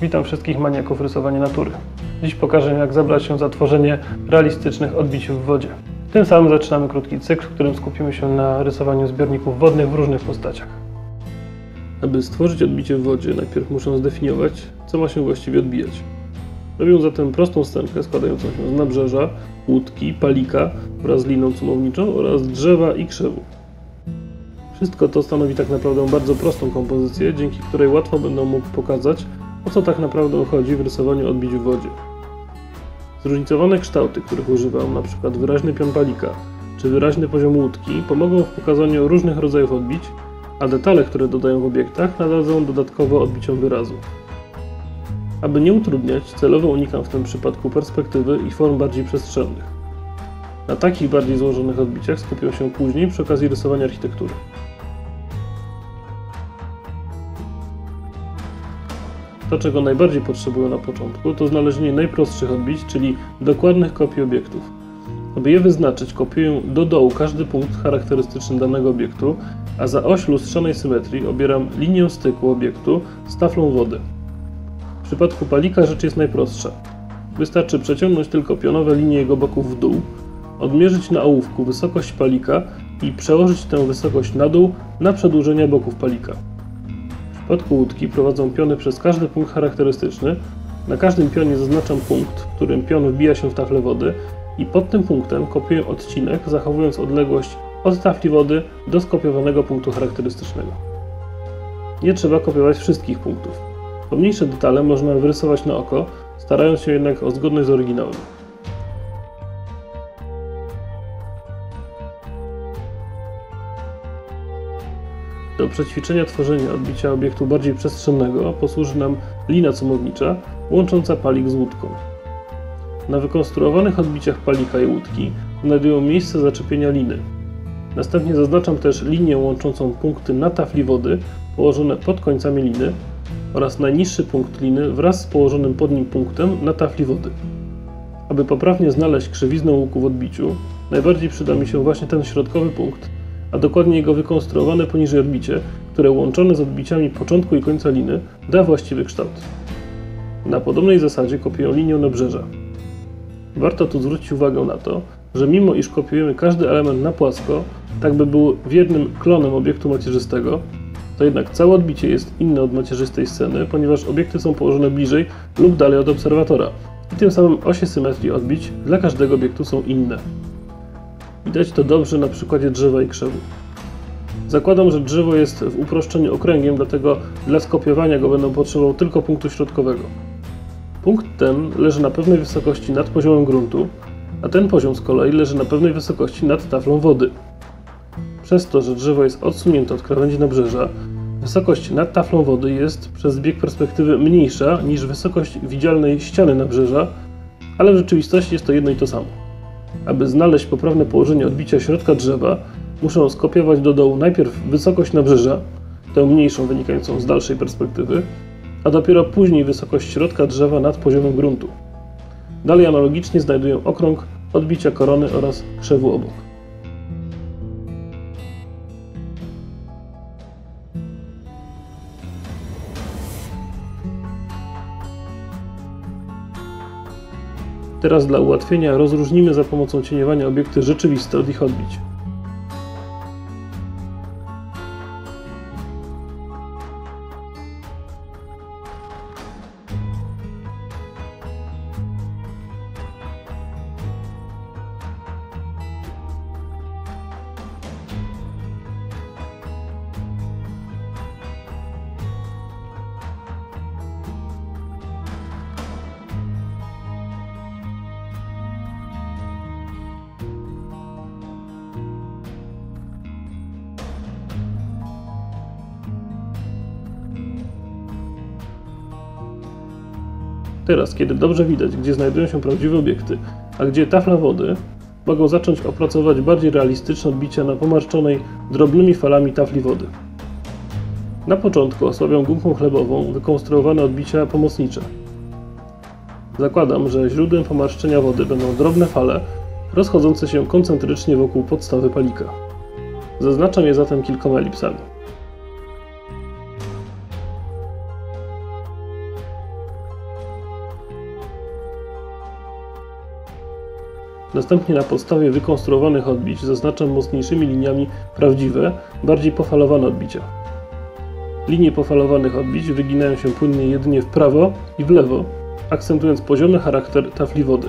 Witam wszystkich maniaków rysowania natury. Dziś pokażę, jak zabrać się za tworzenie realistycznych odbić w wodzie. Tym samym zaczynamy krótki cykl, w którym skupimy się na rysowaniu zbiorników wodnych w różnych postaciach. Aby stworzyć odbicie w wodzie, najpierw muszę zdefiniować, co ma się właściwie odbijać. Robię zatem prostą scenkę składającą się z nabrzeża, łódki, palika wraz z liną cumowniczą oraz drzewa i krzewu. Wszystko to stanowi tak naprawdę bardzo prostą kompozycję, dzięki której łatwo będę mógł pokazać, o co tak naprawdę chodzi w rysowaniu odbić w wodzie. Zróżnicowane kształty, których używam, np. wyraźny pion palika czy wyraźny poziom łódki, pomogą w pokazaniu różnych rodzajów odbić, a detale, które dodaję w obiektach, nadadzą dodatkowo odbiciom wyrazu. Aby nie utrudniać, celowo unikam w tym przypadku perspektywy i form bardziej przestrzennych. Na takich bardziej złożonych odbiciach skupię się później przy okazji rysowania architektury. To, czego najbardziej potrzebuję na początku, to znalezienie najprostszych odbić, czyli dokładnych kopii obiektów. Aby je wyznaczyć, kopiuję do dołu każdy punkt charakterystyczny danego obiektu, a za oś lustrzanej symetrii obieram linię styku obiektu z taflą wody. W przypadku palika rzecz jest najprostsza. Wystarczy przeciągnąć tylko pionowe linie jego boków w dół, odmierzyć na ołówku wysokość palika i przełożyć tę wysokość na dół na przedłużenie boków palika. W przypadku łódki prowadzę piony przez każdy punkt charakterystyczny. Na każdym pionie zaznaczam punkt, w którym pion wbija się w taflę wody i pod tym punktem kopiuję odcinek, zachowując odległość od tafli wody do skopiowanego punktu charakterystycznego. Nie trzeba kopiować wszystkich punktów. Pomniejsze detale można wyrysować na oko, starając się jednak o zgodność z oryginałem. Do przećwiczenia tworzenia odbicia obiektu bardziej przestrzennego posłuży nam lina cumownicza łącząca palik z łódką. Na wykonstruowanych odbiciach palika i łódki znajdują miejsce zaczepienia liny. Następnie zaznaczam też linię łączącą punkty na tafli wody położone pod końcami liny oraz najniższy punkt liny wraz z położonym pod nim punktem na tafli wody. Aby poprawnie znaleźć krzywiznę łuku w odbiciu, najbardziej przyda mi się właśnie ten środkowy punkt, a dokładnie jego wykonstruowane poniżej odbicie, które łączone z odbiciami początku i końca liny da właściwy kształt. Na podobnej zasadzie kopiuję linię nabrzeża. Warto tu zwrócić uwagę na to, że mimo iż kopiujemy każdy element na płasko, tak by był wiernym klonem obiektu macierzystego, to jednak całe odbicie jest inne od macierzystej sceny, ponieważ obiekty są położone bliżej lub dalej od obserwatora i tym samym osie symetrii odbić dla każdego obiektu są inne. Widać to dobrze na przykładzie drzewa i krzewu. Zakładam, że drzewo jest w uproszczeniu okręgiem, dlatego dla skopiowania go będę potrzebował tylko punktu środkowego. Punkt ten leży na pewnej wysokości nad poziomem gruntu, a ten poziom z kolei leży na pewnej wysokości nad taflą wody. Przez to, że drzewo jest odsunięte od krawędzi nabrzeża, wysokość nad taflą wody jest przez zbieg perspektywy mniejsza niż wysokość widzialnej ściany nabrzeża, ale w rzeczywistości jest to jedno i to samo. Aby znaleźć poprawne położenie odbicia środka drzewa, muszę skopiować do dołu najpierw wysokość nabrzeża, tę mniejszą wynikającą z dalszej perspektywy, a dopiero później wysokość środka drzewa nad poziomem gruntu. Dalej analogicznie znajduję okrąg odbicia korony oraz krzewu obok. Teraz dla ułatwienia rozróżnimy za pomocą cieniowania obiekty rzeczywiste od ich odbić. Teraz, kiedy dobrze widać, gdzie znajdują się prawdziwe obiekty, a gdzie tafla wody, mogą zacząć opracować bardziej realistyczne odbicia na pomarszczonej drobnymi falami tafli wody. Na początku osłabiam gumką chlebową wykonstruowane odbicia pomocnicze. Zakładam, że źródłem pomarszczenia wody będą drobne fale rozchodzące się koncentrycznie wokół podstawy palika. Zaznaczam je zatem kilkoma elipsami. Następnie na podstawie wykonstruowanych odbić zaznaczam mocniejszymi liniami prawdziwe, bardziej pofalowane odbicia. Linie pofalowanych odbić wyginają się płynnie jedynie w prawo i w lewo, akcentując poziomy charakter tafli wody.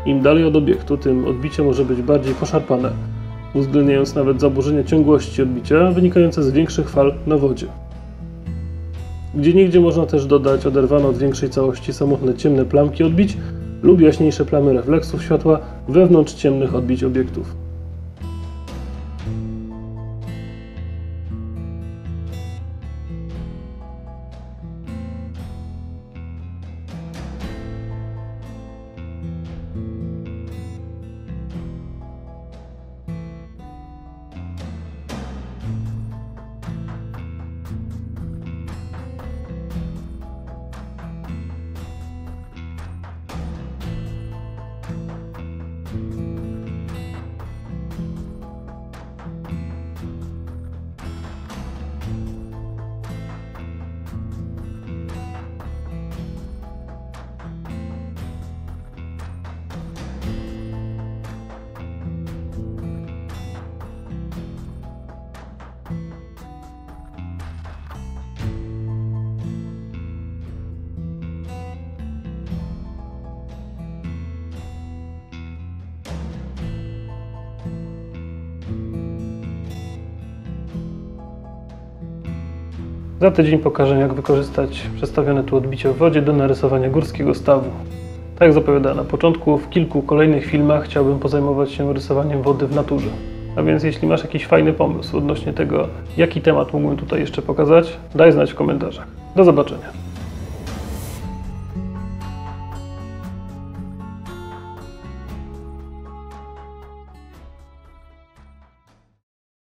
Im dalej od obiektu, tym odbicie może być bardziej poszarpane, uwzględniając nawet zaburzenia ciągłości odbicia wynikające z większych fal na wodzie. Gdzieniegdzie można też dodać oderwane od większej całości samotne ciemne plamki odbić lub jaśniejsze plamy refleksów światła wewnątrz ciemnych odbić obiektów. Za tydzień pokażę, jak wykorzystać przedstawione tu odbicie w wodzie do narysowania górskiego stawu. Tak jak zapowiadałem na początku, w kilku kolejnych filmach chciałbym pozajmować się rysowaniem wody w naturze. A więc jeśli masz jakiś fajny pomysł odnośnie tego, jaki temat mógłbym tutaj jeszcze pokazać, daj znać w komentarzach. Do zobaczenia.